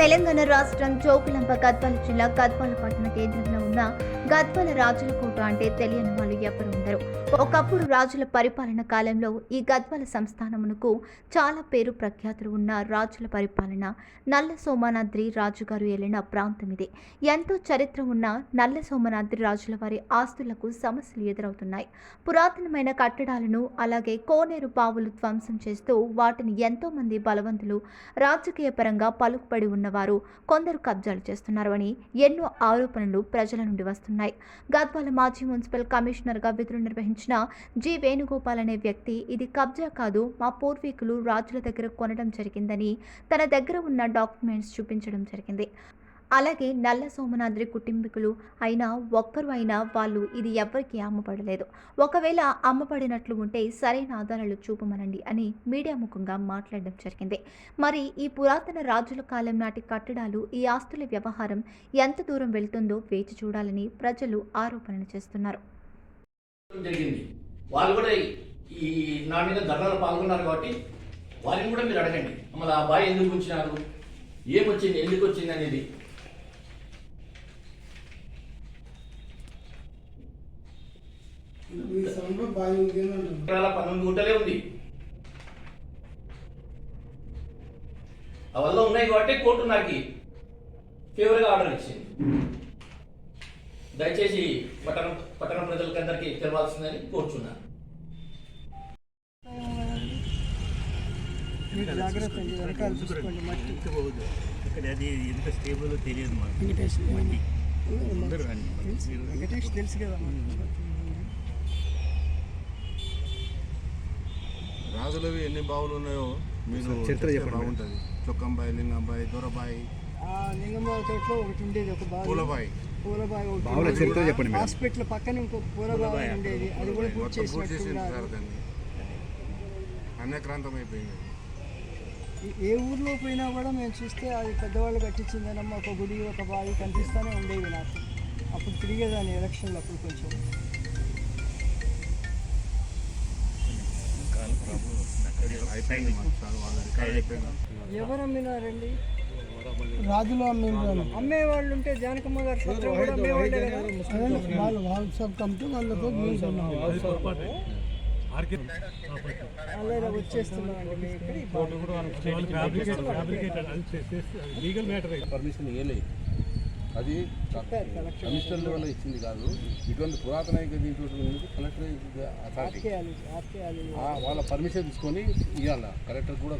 తెలంగాణ రాష్ట్రం జోగులాంబ గద్వాల జిల్లా గద్వాల పట్టణ కేంద్రంలో ఉన్న గద్వాల రాజుల కోట అంటే తెలియని వాళ్ళు ఎవరు ఉండరు. ఒకప్పుడు రాజుల పరిపాలన కాలంలో ఈ గద్వాల సంస్థానమునకు చాలా పేరు ప్రఖ్యాతులు ఉన్న రాజుల పరిపాలన నల్ల సోమనాద్రి రాజుగారు ఏలిన ప్రాంతం ఇది. ఎంతో చరిత్ర ఉన్న నల్ల సోమనాద్రి రాజుల వారి ఆస్తులకు సమస్యలు ఎదురవుతున్నాయి. పురాతనమైన కట్టడాలను అలాగే కోనేరు బావులు ధ్వంసం చేస్తూ వాటిని ఎంతో మంది బలవంతులు రాజకీయ పరంగా పలుకుబడి ఉన్నవారు కొందరు కబ్జాలు చేస్తున్నారు అని ఎన్నో ఆరోపణలు ప్రజల నుండి వస్తున్నాయి. గద్వాల మాజీ మున్సిపల్ కమిషనర్గా విధులు నిర్వహించిన జి వేణుగోపాల్ అనే వ్యక్తి ఇది కబ్జా కాదు, మా పూర్వీకులు రాజుల దగ్గర కొనడం జరిగిందని తన దగ్గర ఉన్న డాక్యుమెంట్స్ చూపించడం జరిగింది. అలాగే నల్ల సోమనాద్రి కుటుంబీకులు అయినా ఒక్కరు అయినా వాళ్ళు ఇది ఎవ్వరికీ అమ్మబడలేదు. ఒకవేళ అమ్మబడినట్లు ఉంటే సరైన ఆధారాలు చూపమనండి అని మీడియా ముఖంగా మాట్లాడడం జరిగింది. మరి ఈ పురాతన రాజుల కాలం నాటి కట్టడాలు ఈ ఆస్తుల వ్యవహారం ఎంత దూరం వెళ్తుందో వేచి చూడాలని ప్రజలు ఆరోపణలు చేస్తున్నారు. వాళ్ళు కూడా ఈ నా మీద ధర్నాలు పాల్గొన్నారు కాబట్టి వారిని కూడా మీరు అడగండి. మళ్ళీ ఆ బాయ్ ఎందుకు వచ్చినారు, ఏమొచ్చింది, ఎందుకు వచ్చింది అనేది. 12 గుంటలే ఉంది. అవల్ల ఉన్నాయి కాబట్టి కోర్టు నాకు ఫేవర్గా ఆర్డర్ ఇచ్చింది. దయచేసి పట్టణ ప్రజలకి అందరికీ తెలవాల్సిందని కోరుచున్నాను. ఇక్కడ అది ఎంత స్టేబుల్ తెలియదు మాకు. తెలుసు కదా, రాజులవి ఎన్ని బావులు ఉన్నాయో మీరు చరిత్ర బాగుంటుంది. చొక్కంబాయి, లింగంబాయి, దొరబాయి, లింగంబాయి తోటలో ఒకటి ఉండేది, ఒక పూలబాయి. పూలబాయి చరిత్ర చెప్పండి. హాస్పిటల్ పక్కన ఇంకో పూలబాయి ఉండేది, అది కూడా పూర్తి చేసినట్టున్నారు. అన్యక్రాంతం అయిపోయింది. ఏ ఊర్లో పోయినా కూడా మేము చూస్తే అది పెద్దవాళ్ళు కట్టించిందనమ్మ ఒక గుడి, ఒక బావి కనిపిస్తూనే ఉండేవి నాకు. అప్పుడు తిరిగేదాన్ని ఎలక్షన్లు అప్పుడు కొంచెం. ఎవరు అమ్మినారండి? రాజులు అమ్మేవాళ్ళు ఉంటే జానకమ్మ గారు సత్రం కూడా అమ్మేవాళ్ళే కదా. వాళ్ళు సబ్ కమిటీ వాళ్ళతో అలా వచ్చేస్తున్నామండి. పర్మిషన్ ఇవ్వలేదు, అది కమిషనర్ లెవెల్లో ఇచ్చింది కాదు. ఇటువంటి పురాతన కలెక్టర్ వాళ్ళ పర్మిషన్ తీసుకొని ఇవ్వాలి. కలెక్టర్ కూడా